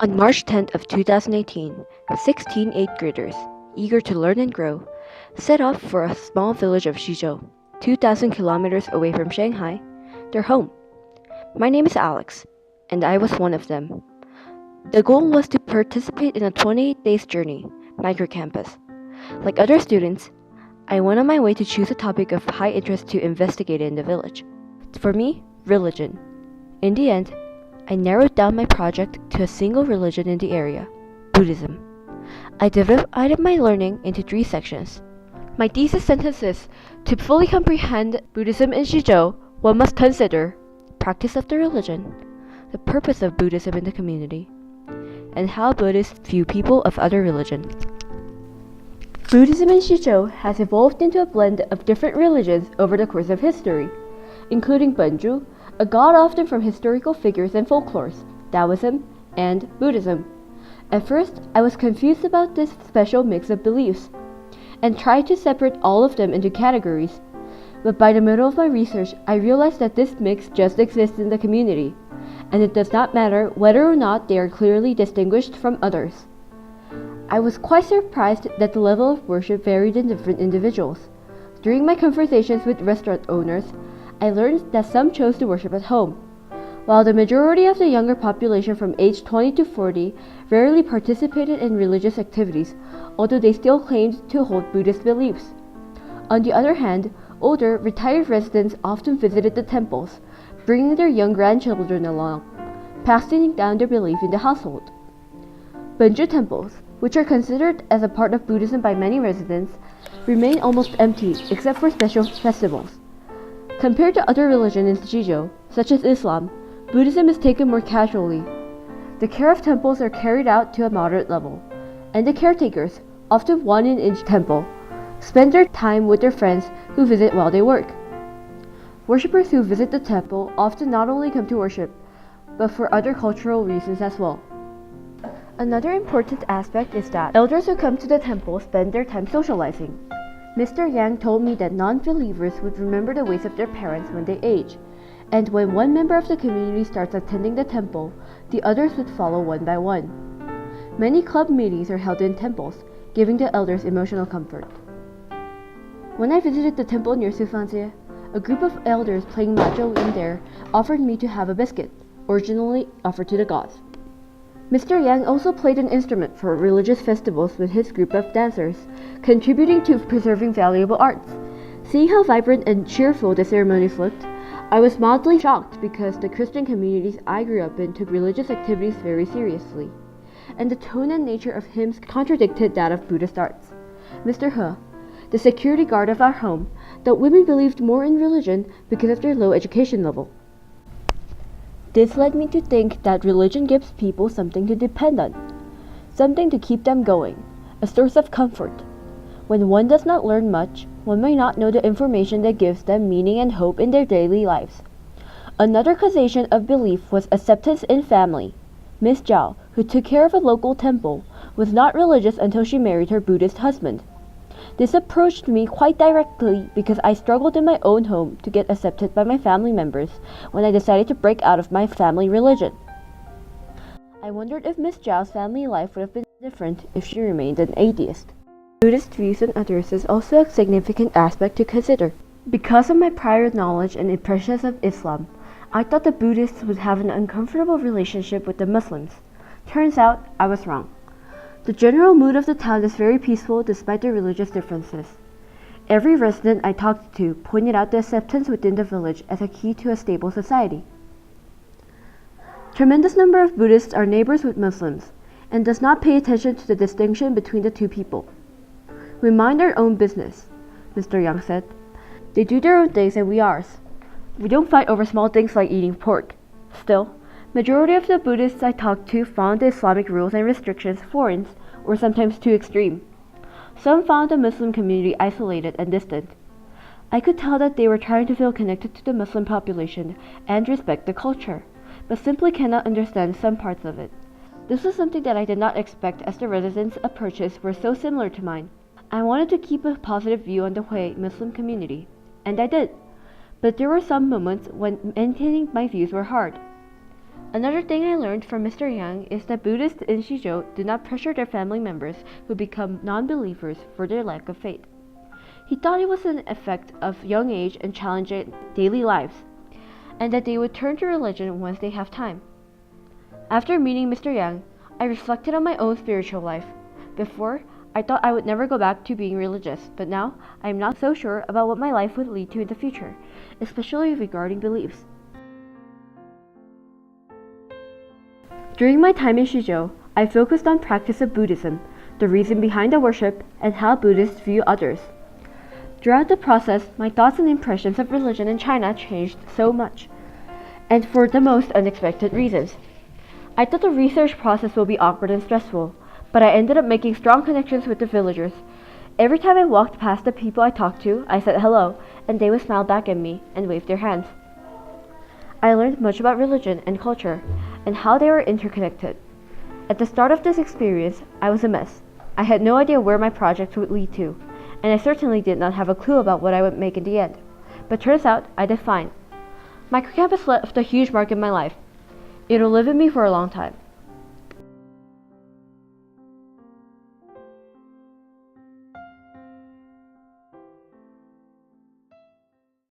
On March 10th of 2018, 16 eighth graders, eager to learn and grow, set off for a small village of Xizhou, 2,000 kilometers away from Shanghai, their home. My name is Alex, and I was one of them. The goal was to participate in a 28 days journey, Microcampus. Like other students, I went on my way to choose a topic of high interest to investigate in the village. For me, religion. In the end, I narrowed down my project to a single religion in the area, Buddhism. I divided my learning into 3 sections. My thesis sentence is, to fully comprehend Buddhism in Xizhou, one must consider practice of the religion, the purpose of Buddhism in the community, and how Buddhists view people of other religions. Buddhism in Xizhou has evolved into a blend of different religions over the course of history, including Benju, a god often from historical figures and folklores, Taoism, and Buddhism. At first, I was confused about this special mix of beliefs, and tried to separate all of them into categories. But by the middle of my research, I realized that this mix just exists in the community, and it does not matter whether or not they are clearly distinguished from others. I was quite surprised that the level of worship varied in different individuals. During my conversations with restaurant owners, I learned that some chose to worship at home, while the majority of the younger population from age 20 to 40 rarely participated in religious activities, although they still claimed to hold Buddhist beliefs. On the other hand, older, retired residents often visited the temples, bringing their young grandchildren along, passing down their belief in the household. Benju temples, which are considered as a part of Buddhism by many residents, remain almost empty except for special festivals. Compared to other religions in Xizhou, such as Islam, Buddhism is taken more casually. The care of temples are carried out to a moderate level, and the caretakers, often one in each temple, spend their time with their friends who visit while they work. Worshippers who visit the temple often not only come to worship, but for other cultural reasons as well. Another important aspect is that elders who come to the temple spend their time socializing. Mr. Yang told me that non-believers would remember the ways of their parents when they age, and when one member of the community starts attending the temple, the others would follow one by one. Many club meetings are held in temples, giving the elders emotional comfort. When I visited the temple near Sufanjie, a group of elders playing mahjong in there offered me to have a biscuit, originally offered to the gods. Mr. Yang also played an instrument for religious festivals with his group of dancers, contributing to preserving valuable arts. Seeing how vibrant and cheerful the ceremonies looked, I was mildly shocked because the Christian communities I grew up in took religious activities very seriously, and the tone and nature of hymns contradicted that of Buddhist arts. Mr. He, the security guard of our home, thought women believed more in religion because of their low education level. This led me to think that religion gives people something to depend on, something to keep them going, a source of comfort. When one does not learn much, one may not know the information that gives them meaning and hope in their daily lives. Another causation of belief was acceptance in family. Miss Zhao, who took care of a local temple, was not religious until she married her Buddhist husband. This approached me quite directly because I struggled in my own home to get accepted by my family members when I decided to break out of my family religion. I wondered if Miss Zhao's family life would have been different if she remained an atheist. Buddhist views on others is also a significant aspect to consider. Because of my prior knowledge and impressions of Islam, I thought the Buddhists would have an uncomfortable relationship with the Muslims. Turns out, I was wrong. The general mood of the town is very peaceful despite the religious differences. Every resident I talked to pointed out the acceptance within the village as a key to a stable society. Tremendous number of Buddhists are neighbors with Muslims and does not pay attention to the distinction between the two people. We mind our own business, Mr. Yang said. They do their own things and we ours. We don't fight over small things like eating pork. Still, majority of the Buddhists I talked to found the Islamic rules and restrictions foreign or sometimes too extreme. Some found the Muslim community isolated and distant. I could tell that they were trying to feel connected to the Muslim population and respect the culture, but simply cannot understand some parts of it. This was something that I did not expect as the residents' approaches were so similar to mine. I wanted to keep a positive view on the Hui Muslim community, and I did. But there were some moments when maintaining my views were hard. Another thing I learned from Mr. Yang is that Buddhists in Xizhou do not pressure their family members who become non-believers for their lack of faith. He thought it was an effect of young age and challenging daily lives, and that they would turn to religion once they have time. After meeting Mr. Yang, I reflected on my own spiritual life. Before, I thought I would never go back to being religious, but now I am not so sure about what my life would lead to in the future, especially regarding beliefs. During my time in Xizhou, I focused on practice of Buddhism, the reason behind the worship, and how Buddhists view others. Throughout the process, my thoughts and impressions of religion in China changed so much, and for the most unexpected reasons. I thought the research process would be awkward and stressful, but I ended up making strong connections with the villagers. Every time I walked past the people I talked to, I said hello, and they would smile back at me and wave their hands. I learned much about religion and culture, and how they were interconnected. At the start of this experience, I was a mess. I had no idea where my project would lead to, and I certainly did not have a clue about what I would make in the end. But turns out, I did fine. Microcampus left a huge mark in my life. It'll live in me for a long time.